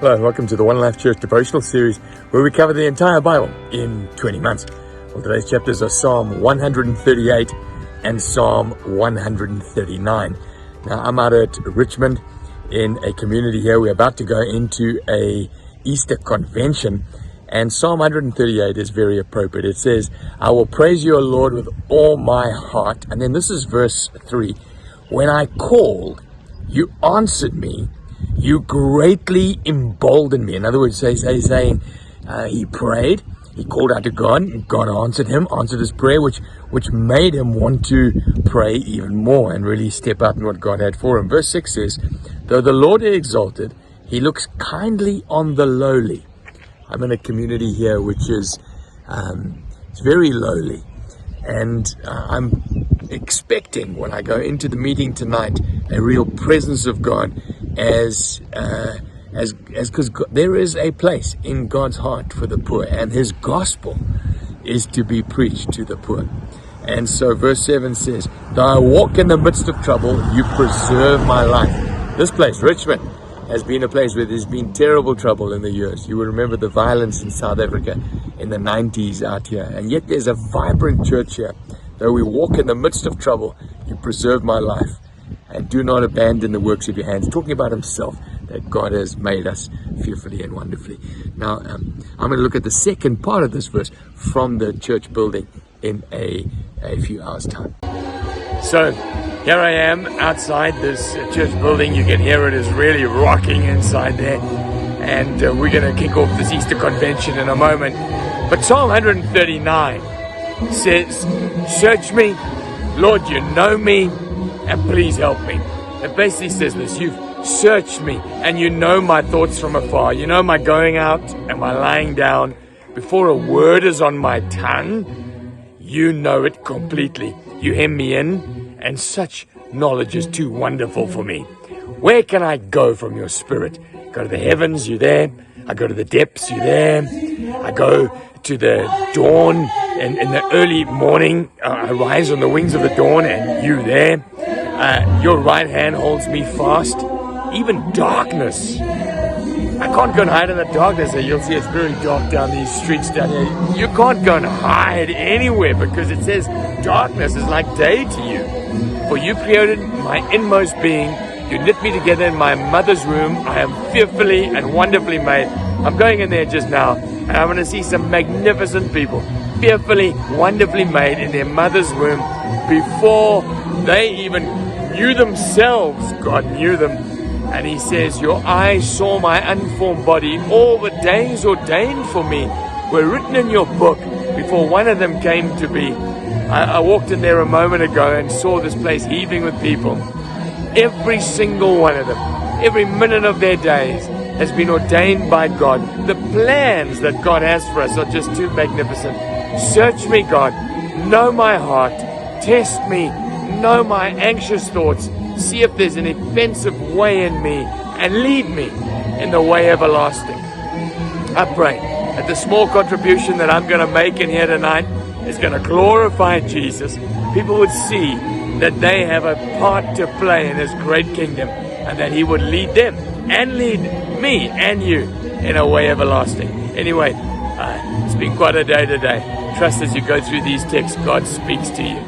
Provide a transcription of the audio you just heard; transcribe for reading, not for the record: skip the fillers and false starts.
Hello and welcome to the One Life Church devotional series where we cover the entire Bible in 20 months. Well, today's chapters are Psalm 138 and Psalm 139. Now, I'm out at Richmond in a community here. We're about to go into a Easter convention, and Psalm 138 is very appropriate. It says, I will praise you, O Lord, with all my heart. And then this is verse 3. When I called, you answered me. You greatly emboldened me. In other words, he's saying he prayed, he called out to God, and God answered his prayer, which made him want to pray even more and really step out in what God had for him. Verse 6 says, though the Lord is exalted, he looks kindly on the lowly. I'm in a community here which is it's very lowly, and I'm expecting when I go into the meeting tonight a real presence of God as because there is a place in God's heart for the poor, and his gospel is to be preached to the poor. And so verse 7 says, though I walk in the midst of trouble, you preserve my life. This place, Richmond, has been a place where there's been terrible trouble in the years. You will remember the violence in South Africa in the 90s out here, and yet there's a vibrant church here. Though we walk in the midst of trouble, you preserve my life, and do not abandon the works of your hands. Talking about himself, that God has made us fearfully and wonderfully. Now, I'm going to look at the second part of this verse from the church building in a few hours' time. So, here I am outside this church building. You can hear it is really rocking inside there. And we're going to kick off this Easter convention in a moment. But Psalm 139 says, search me, Lord, you know me, and please help me. It basically says this: you've searched me, and you know my thoughts from afar. You know my going out and my lying down. Before a word is on my tongue, you know it completely. You hem me in, and such knowledge is too wonderful for me. Where can I go from your spirit? Go to the heavens, you there. I go to the depths, you there. I go to the dawn, and in the early morning, I rise on the wings of the dawn, and you there. Your right hand holds me fast. Even darkness, I can't go and hide in the darkness. You'll see it's very dark down these streets down here. You can't go and hide anywhere, because it says darkness is like day to you. For you created my inmost being. You knit me together in my mother's womb. I am fearfully and wonderfully made. I'm going in there just now, and I'm going to see some magnificent people, fearfully, wonderfully made in their mother's womb. Before they even knew themselves, God knew them. And he says, your eyes saw my unformed body. All the days ordained for me were written in your book before one of them came to be. I walked in there a moment ago and saw this place heaving with people. Every single one of them, every minute of their days has been ordained by God. The plans that God has for us are just too magnificent. Search me, God. Know my heart. Test me. Know my anxious thoughts. See if there's an offensive way in me, and lead me in the way everlasting. I pray that the small contribution that I'm going to make in here tonight is going to glorify Jesus. People would see that they have a part to play in his great kingdom, and that he would lead them and lead me and you in a way everlasting. Anyway, it's been quite a day today. Trust as you go through these texts, God speaks to you.